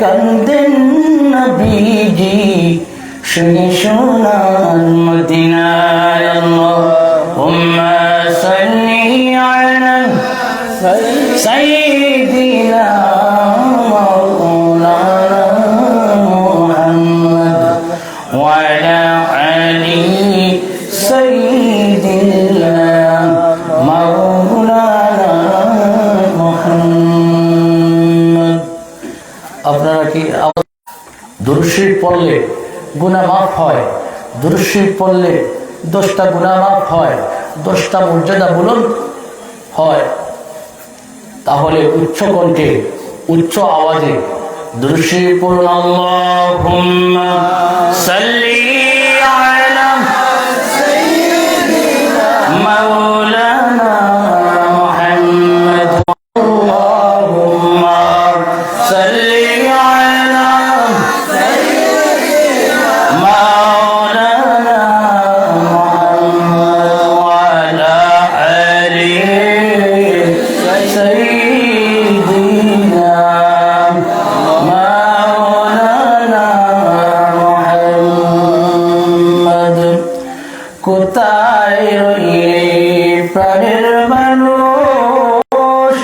কান্দেন নবীজি শুনে সোনার মদিনায় আল্লাহুম্মা সাল্লি আলা সাইয়্যিদিনা মাওলানা মুহাম্মদ ওয়া আলা আলি সাইয়্যিদিনা মাওলানা মুহাম্মদ। আপনারা কি দুরূদ শরীফ পড়লে গুনাহ মাফ হয়? দুরূদ শরীফ পড়লে 10টা গুনাহ মাফ হয়, 10টা মর্যাদা বুলন্দ হয়। তাহলে উচ্চ কণ্ঠে উচ্চ আওয়াজে দুরূদ শরীফ পড়ুন। আল্লাহুম্মা সাল্লি আলা সাইয়্যিদিনা মাওলানা মুহাম্মদ আল্লাহুম্মা সাল্লি আলা সাইয়্যিদিনা মাওলানা মুহাম্মদ ওয়া আলা আলি সাইয়্যিদিনা মাওলানা মুহাম্মদ। কোথায় রইলে প্রাণের মানুষ,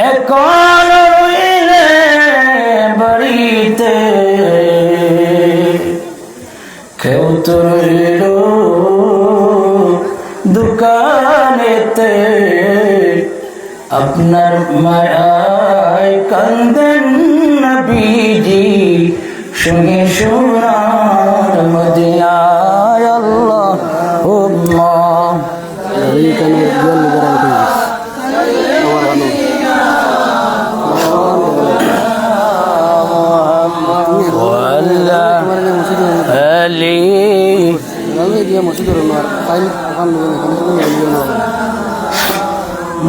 এখন রইলে বাড়িতে, কেউ তো রইল দোকানেতে। আপনার মায়ায় কান্দেন নবীজি শুনে সোনার মদিনায় আল্লাহুম্মা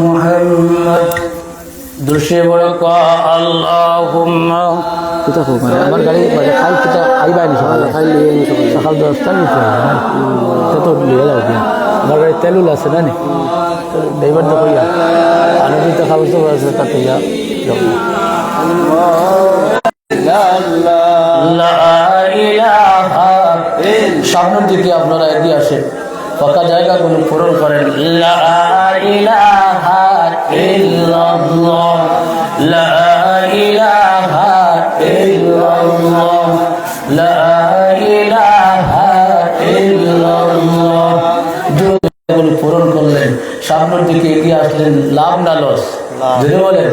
মুহাম্মদ। দুশে বড় কা আল্লাহুম্মা আমার গাড়ি খাই কিটা আইবানি সকালে সকাল 10টার নিচে তো লিয়ে যাও কি আমার গাড়ি তেলুল আছে না নি ড্রাইভার তো কইয়া আমি তো খাবো তো আছে তাতে যা সামনের দিকে আপনারা এগিয়ে আসেন, ফাঁকা জায়গাগুলো পূরণ করেন। লা ইলাহা ইল্লাল্লাহ, লা ইলাহা ইল্লাল্লাহ, লা ইলাহা ইল্লাল্লাহ। জায়গাগুলো পূরণ করলেন, সামনের দিকে এগিয়ে আসলেন। লাভ না লস, যদি বলেন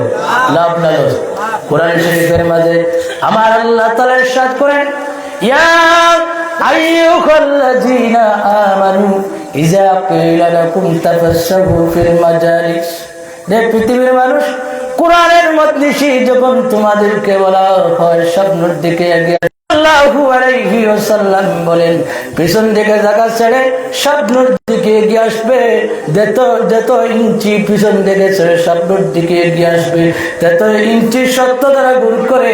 লাভ না লস। কোরআন শরীফের মাঝে আমার আল্লাহ তাআলা ইরশাদ করেন, ইয়া আইয়ুহাল্লাযীনা আমানু ইযা কিলা লাকুম তাফাসসাহু ফিল মাজালিস। হে পৃথিবীর মানুষ, কোরআনের মজলিসে যখন তোমাদেরকে বলা হয় সামনের দিকে এগিয়ে সাল্লাল্লাহু আলাইহি ওয়াসাল্লাম বলেন, পিছন দিকে জায়গা ছেড়ে সামনের দিকে এগিয়ে আসবে। যত ইঞ্চি পিছন দিকে ছেড়ে সামনের দিকে এগিয়ে আসবে, তত ইঞ্চি 70 দ্বারা গুণ করে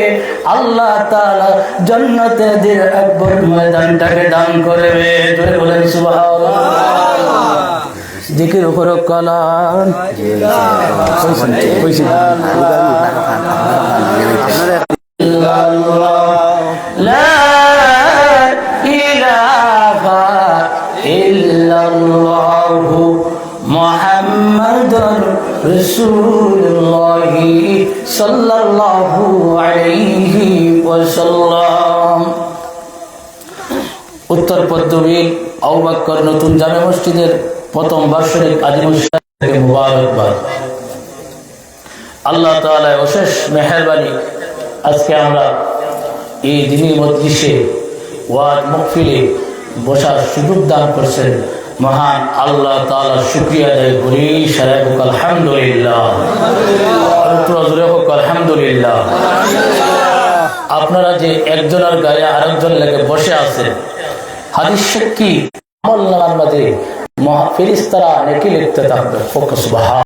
আল্লাহ তাআলা জান্নাতের এক বড় ময়দানটাকে দান করবে। জোরে বলেন সুবহানাল্লাহ। জিকির করো কালাম লা ইলাহা ইল্লাল্লাহু মুহাম্মাদুর রাসূলুল্লাহ সাল্লাল্লাহু আলাইহি ওয়াসাল্লাম। উত্তর পদ্মবিল আবু বকর নতুন জামে মসজিদের প্রথম বার্ষিক আজিমুল শানকে মুবারকবাদ। আল্লাহ তাআলার অশেষ মেহেরবানি, আজকে আমরা এই দিনী মজলিসে ওয়াজ মাহফিলে বসার সুযোগ দান করছেন। মহান আল্লাহ তাআলার শুকরিয়া আদায় করি। সারা হোক আলহামদুলিল্লাহ, আলহামদুলিল্লাহ। আপনারা যে একজনের গায়ে আরেকজন লেগে বসে আছেন, হাদিস সাক্ষী আমল নামার মাঝে ফেরেশতারা নেকি লিখতে থাকবে। সুবহান